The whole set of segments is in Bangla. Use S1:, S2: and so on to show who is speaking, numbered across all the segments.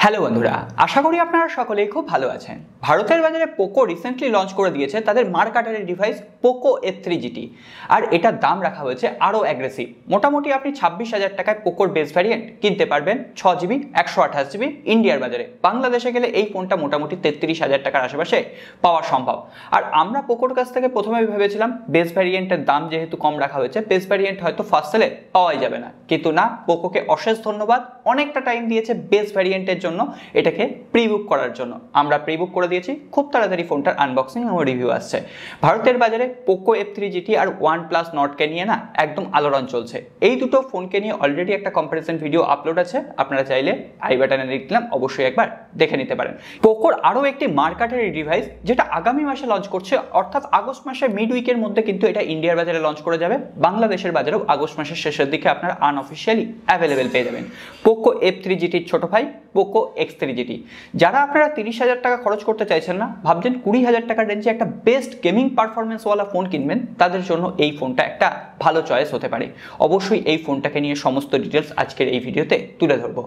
S1: হ্যালো বন্ধুরা, আশা করি আপনারা সকলেই খুব ভালো আছেন। ভারতের বাজারে পোকো রিসেন্টলি লঞ্চ করে দিয়েছে তাদের মার্ক কাটারের ডিভাইস পোকো F3 GT, আর এটার দাম রাখা হয়েছে আরও অ্যাগ্রেসিভ। মোটামুটি আপনি 26,000 টাকায় পোকোর বেস ভ্যারিয়েন্ট কিনতে পারবেন, 6GB 128GB ইন্ডিয়ার বাজারে। বাংলাদেশে গেলে এই ফোনটা মোটামুটি 33,000 টাকার আশেপাশে পাওয়া সম্ভব। আর আমরা পোকোর কাছ থেকে প্রথমে ভেবেছিলাম বেস ভ্যারিয়েন্টের দাম যেহেতু কম রাখা হয়েছে, বেস ভ্যারিয়েন্ট হয়তো ফার্স্ট সেলে পাওয়াই যাবে না, কিন্তু না, পোকোকে অশেষ ধন্যবাদ, অনেকটা টাইম দিয়েছে বেস ভ্যারিয়েন্টের জন্য এটাকে প্রি বুক করার জন্য। আমরা প্রি বুক করে দিয়েছি, খুব তাড়াতাড়ি ফোনটার আনবক্সিং এবং রিভিউ আসছে। ভারতের বাজারে পোকো F3 GT আর OnePlus Nordকে নিয়ে না একদম আলোড়ন চলছে। এই দুটো ফোনকে নিয়ে অলরেডি একটা কম্পারিজন ভিডিও আপলোড আছে, আপনারা চাইলে আই বাটনে লিংক দিলাম, অবশ্যই একবার দেখে নিতে পারেন। পোকোর আরও একটি মার্কেটের ডিভাইস যেটা আগামী মাসে লঞ্চ করছে, অর্থাৎ আগস্ট মাসের মিড উইকের মধ্যে কিন্তু এটা ইন্ডিয়ার বাজারে লঞ্চ করে যাবে। বাংলাদেশের বাজারেও আগস্ট মাসের শেষের দিকে আপনারা আনঅফিসিয়ালি অ্যাভেলেবেল পেয়ে যাবেন পোকো F3 GTর ছোট ভাই পোকো X3 GT। যারা আপনারা 30,000 টাকা খরচ করতে চাইছেন না, ভাবছেন 20,000 টাকার রেঞ্জে একটা বেস্ট গেমিং পারফরমেন্সওয়ালা ফোন কিনবেন, তাদের জন্য এই ফোনটা একটা ভালো চয়েস হতে পারে। অবশ্যই এই ফোনটাকে নিয়ে সমস্ত ডিটেলস আজকের এই ভিডিওতে তুলে ধরবো।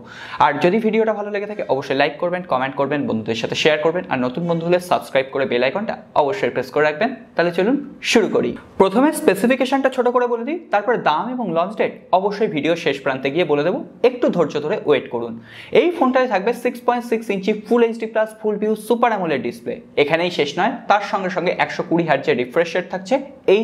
S1: আর যদি ভিডিওটা ভালো লেগে থাকে অবশ্যই লাইক করবেন, কমেন্ট করবেন, বন্ধুদের সাথে শেয়ার করবেন, আর নতুন বন্ধু হলে সাবস্ক্রাইব করে বেল আইকনটা অবশ্যই প্রেস করে রাখবেন। তাহলে চলুন শুরু করি। প্রথমে স্পেসিফিকেশনটা ছোট করে বলে দিই, তারপর দাম এবং লঞ্চ ডেট অবশ্যই ভিডিও শেষ প্রান্তে গিয়ে বলে দেবো, একটু ধৈর্য ধরে ওয়েট করুন। এই ফোনটায় থাকবে 6.6 inch full HD plus full view super AMOLED display. এখানেই শেষ নয়, তার সঙ্গে সঙ্গে 120 হার্টজের রিফ্রেশ রেট থাকছে,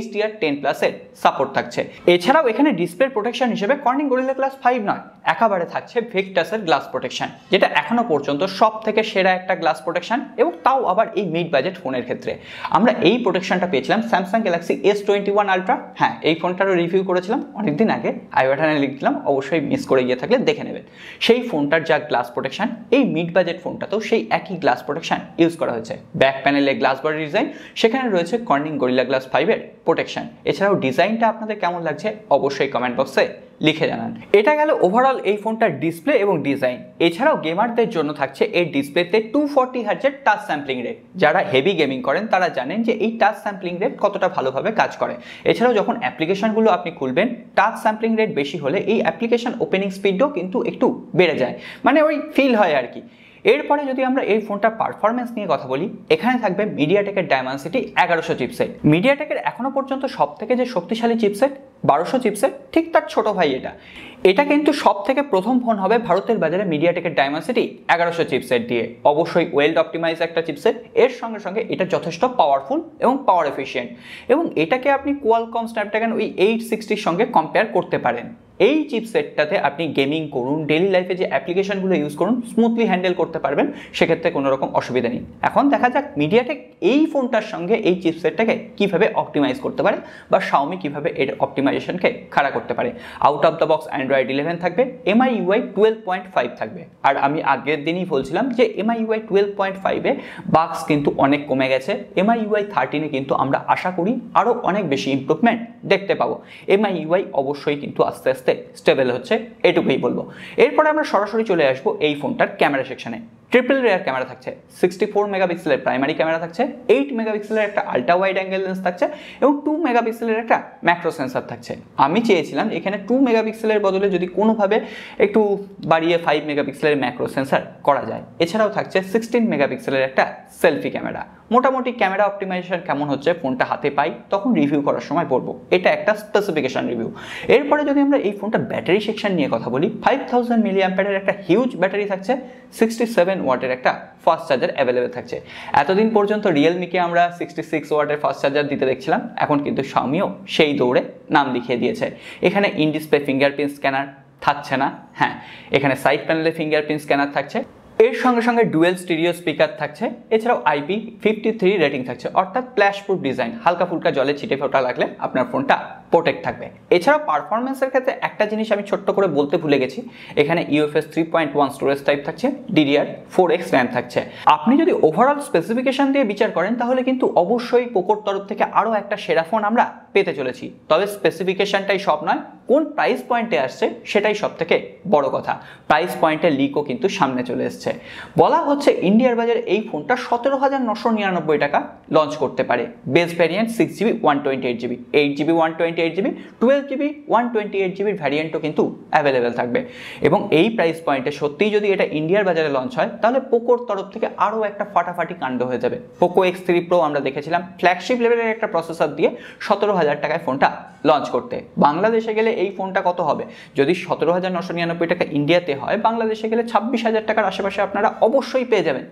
S1: HDR10+ এর সাপোর্ট থাকছে। এছাড়াও এখানে ডিসপ্লে প্রোটেকশন হিসেবে কর্নিং গরিলা গ্লাস 5 নয়, একেবারে থাকছে ভিক্টাসের গ্লাস প্রোটেকশন, যেটা এখনো পর্যন্ত সব থেকে সেরা একটা গ্লাস প্রোটেকশন, এবং তাও আবার এই মিড বাজেট ফোনের ক্ষেত্রে। আমরা এই প্রোটেকশনটা পেয়েছিলাম স্যামসাং গ্যালাক্সি S21 আলট্রা। হ্যাঁ, এই ফোনটারও রিভিউ করেছিলাম অনেকদিন আগে, আই বাটনে লিংক দিলাম, অবশ্যই মিস করে গিয়ে থাকলে দেখে নেবেন। সেই ফোনটার যা গ্লাস প্রোটেকশন, এই মিড বাজেট ফোনটাতেও সেই একই গ্লাস প্রোটেকশন ইউজ করা হয়েছে। ব্যাক প্যানেলে গ্লাস বডি ডিজাইন, সেখানে রয়েছে কর্নিং গরিলা গ্লাস 5-এর প্রোটেকশন। এছাড়াও ডিজাইনটা আপনাদের কেমন লাগছে অবশ্যই কমেন্ট বক্সে লিখে জানান। এটা গেল ওভারঅল এই ফোনটার ডিসপ্লে এবং ডিজাইন। এছাড়াও গেমারদের জন্য থাকছে এই ডিসপ্লেতে 240 হার্টজের টাচ স্যাম্পলিং রেট। যারা হেভি গেমিং করেন তারা জানেন যে এই টাচ স্যাম্পলিং রেট কতটা ভালোভাবে কাজ করে। এছাড়াও যখন অ্যাপ্লিকেশনগুলো আপনি খুলবেন, টাচ স্যাম্পলিং রেট বেশি হলে এই অ্যাপ্লিকেশন ওপেনিং স্পিডও কিন্তু একটু বেড়ে যায়, মানে ওই ফিল হয় আর কি। এরপরে যদি আমরা এই ফোনটার পারফরমেন্স নিয়ে কথা বলি, এখানে থাকবে মিডিয়াটেকের ডায়মেনসিটি 1100 চিপসেট। মিডিয়াটেকের এখনো পর্যন্ত সব থেকে যে শক্তিশালী চিপসেট 1200 চিপসেট, ঠিক তার ছোট ভাই এটা কিন্তু সব থেকে প্রথম ফোন হবে ভারতের বাজারে মিডিয়াটেকের ডায়মেনসিটি 1100 চিপসেট দিয়ে। অবশ্যই ওয়েল অপটিমাইজ একটা চিপসেট, এর সঙ্গে সঙ্গে এটা যথেষ্ট পাওয়ারফুল এবং পাওয়ার এফিশিয়েন্ট, এবং এটাকে আপনি কোয়ালকম স্ন্যাপড্রাগন ওই 860 সঙ্গে কম্পেয়ার করতে পারেন। এই চিপসেটটাতে আপনি গেমিং করুন, ডেইলি লাইফে যে অ্যাপ্লিকেশনগুলো ইউজ করুন, স্মুথলি হ্যান্ডেল করতে পারবেন, সেক্ষেত্রে কোনো রকম অসুবিধা নেই। এখন দেখা যাক মিডিয়াটেক এই ফোনটার সঙ্গে এই চিপসেটটাকে কীভাবে অপটিমাইজ করতে পারে, বা শাওমি কীভাবে এর অপটিমাইজেশনকে খাড়া করতে পারে। Out of the box Android 11 থাকবে, MIUI 12.5 থাকবে। আর আমি আগের দিনই বলছিলাম যে MIUI 12.5-এ বাগস কিন্তু অনেক কমে গেছে। MIUI 13-এ কিন্তু আমরা আশা করি আরও অনেক বেশি ইমপ্রুভমেন্ট দেখতে পাবো। MIUI অবশ্যই কিন্তু আস্তে আস্তে স্টেবল হচ্ছে, এটুকুই বলবো। এরপরে আমরা সরাসরি চলে আসবো এই ফোনটার ক্যামেরা সেকশনে। ট্রিপল রেয়ার ক্যামেরা থাকছে, 64 মেগাপিক্সেলের প্রাইমারি ক্যামেরা থাকছে, 8 মেগাপিক্সেলের একটা আল্ট্রা ওয়াইড অ্যাঙ্গেল লেন্স থাকছে, এবং 2 মেগাপিক্সেলের একটা ম্যাক্রো সেন্সর থাকছে। আমি চেয়েছিলাম এখানে 2 মেগাপিক্সেলের বদলে যদি কোনোভাবে একটু বাড়িয়ে 5 মেগাপিক্সেলের ম্যাক্রো সেন্সর করা যায়। এছাড়াও থাকছে 16 মেগাপিক্সেলের একটা সেলফি ক্যামেরা। মোটামুটি ক্যামেরা অপটিমাইজেশন কেমন হচ্ছে ফোনটা হাতে পাই তখন রিভিউ করার সময় বলবো, এটা একটা স্পেসিফিকেশন রিভিউ। এরপরে যদি আমরা এই ফোনটা ব্যাটারি সেকশন নিয়ে কথা বলি, 5000 মিলিঅ্যাম্পিয়ারের একটা হিউজ ব্যাটারি থাকছে, 67 ওয়াটের একটা ফাস্ট চার্জার অ্যাভেলেবেল থাকছে। এতদিন পর্যন্ত রিয়েলমিকে আমরা 66 ওয়াটের ফাস্ট চার্জার দিতে দেখছিলাম, এখন কিন্তু শাওমিও সেই দৌড়ে নাম লিখিয়ে দিয়েছে। এখানে ইন ডিসপ্লে ফিঙ্গারপ্রিন্ট স্ক্যানার থাকছে না, হ্যাঁ এখানে সাইড প্যানেলে ফিঙ্গারপ্রিন্ট স্ক্যানার থাকছে, এর সঙ্গে সঙ্গে ডুয়েল স্টিরিও স্পিকার থাকছে। এছাড়াও IP53 রেটিং থাকছে, অর্থাৎ স্প্ল্যাশ প্রুফ ডিজাইন, হালকা ফুলকা জলে ছিটে ফোটা লাগলে আপনার ফোনটা প্রোটেক্ট থাকবে। এছাড়াও পারফরমেন্সের ক্ষেত্রে একটা জিনিস আমি ছোট্ট করে বলতে ভুলে গেছি, এখানে UFS 3.1 স্টোরেজ টাইপ থাকছে, DDR4X র্যাম থাকছে। আপনি যদি ওভারঅল স্পেসিফিকেশন দিয়ে বিচার করেন তাহলে কিন্তু অবশ্যই পোকোর তরফ থেকে আরও একটা সেরা ফোন আমরা পেতে চলেছি। তবে স্পেসিফিকেশনটাই সব নয়, কোন প্রাইস পয়েন্টে আসছে সেটাই সব থেকে বড় কথা। প্রাইস পয়েন্টের লিকও কিন্তু সামনে চলে এসছে। বলা হচ্ছে ইন্ডিয়ার বাজারে এই ফোনটা 17,999 টাকা লঞ্চ করতে পারে। Base variant 6GB 128GB, 8GB 128GB, 12GB 128GBর ভ্যারিয়েন্টও কিন্তু অ্যাভেলেবেল থাকবে। এবং এই প্রাইস পয়েন্টে সত্যিই যদি এটা ইন্ডিয়ার বাজারে লঞ্চ হয় তাহলে পোকোর তরফ থেকে আরও একটা ফাটাফাটি কাণ্ড হয়ে যাবে। পোকো X3 Pro আমরা দেখেছিলাম ফ্ল্যাগশিপ লেভেলের একটা প্রসেসর দিয়ে 17,000 টাকায় ফোনটা লঞ্চ করতে। বাংলাদেশে গেলে এই ফোনটা কত হবে? যদি 17,999 টাকা ইন্ডিয়াতে হয়, বাংলাদেশে গেলে 26,000 টাকার আশেপাশে আপনারা অবশ্যই পেয়ে যাবেন।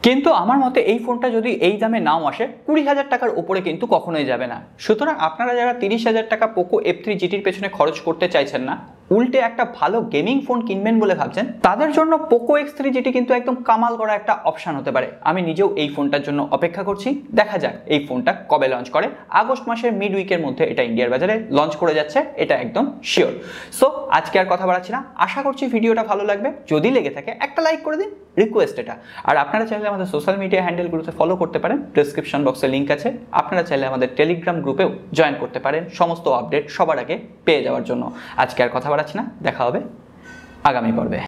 S1: কিন্তু আমার মতে এই ফোনটা যদি এই দামে নাও আসে, 20,000 টাকার উপরে কিন্তু কখনোই যাবে না। সুতরাং আপনারা যারা 30,000 টাকা পোকো F3 GTর পেছনে খরচ করতে চাইছেন না, উল্টে একটা ভালো গেমিং ফোন কিনবেন বলে ভাবছেন, তাদের জন্য পোকো X3 GT কিন্তু একদম কামাল করা একটা অপশন হতে পারে। আমি নিজেও এই ফোনটার জন্য অপেক্ষা করছি, দেখা যাক এই ফোনটা কবে লঞ্চ করে। আগস্ট মাসের মিড উইকের মধ্যে এটা ইন্ডিয়ার বাজারে লঞ্চ করে যাচ্ছে, এটা একদম শিওর। সো আজকে আর কথা বাড়াচ্ছি না, আশা করছি ভিডিওটা ভালো লাগবে। যদি লেগে থাকে একটা লাইক করে দিন, রিকোয়েস্ট এটা। আর আপনারা চাইলে আমাদের সোশ্যাল মিডিয়া হ্যান্ডেলগুলোতে ফলো করতে পারেন, ডেসক্রিপশন বক্সে লিঙ্ক আছে। আপনারা চাইলে আমাদের টেলিগ্রাম গ্রুপেও জয়েন করতে পারেন সমস্ত আপডেট সবার আগে পেয়ে যাওয়ার জন্য। আজকে আর কথা বাড়াচ্ছি না, দেখা হবে আগামী পর্বে।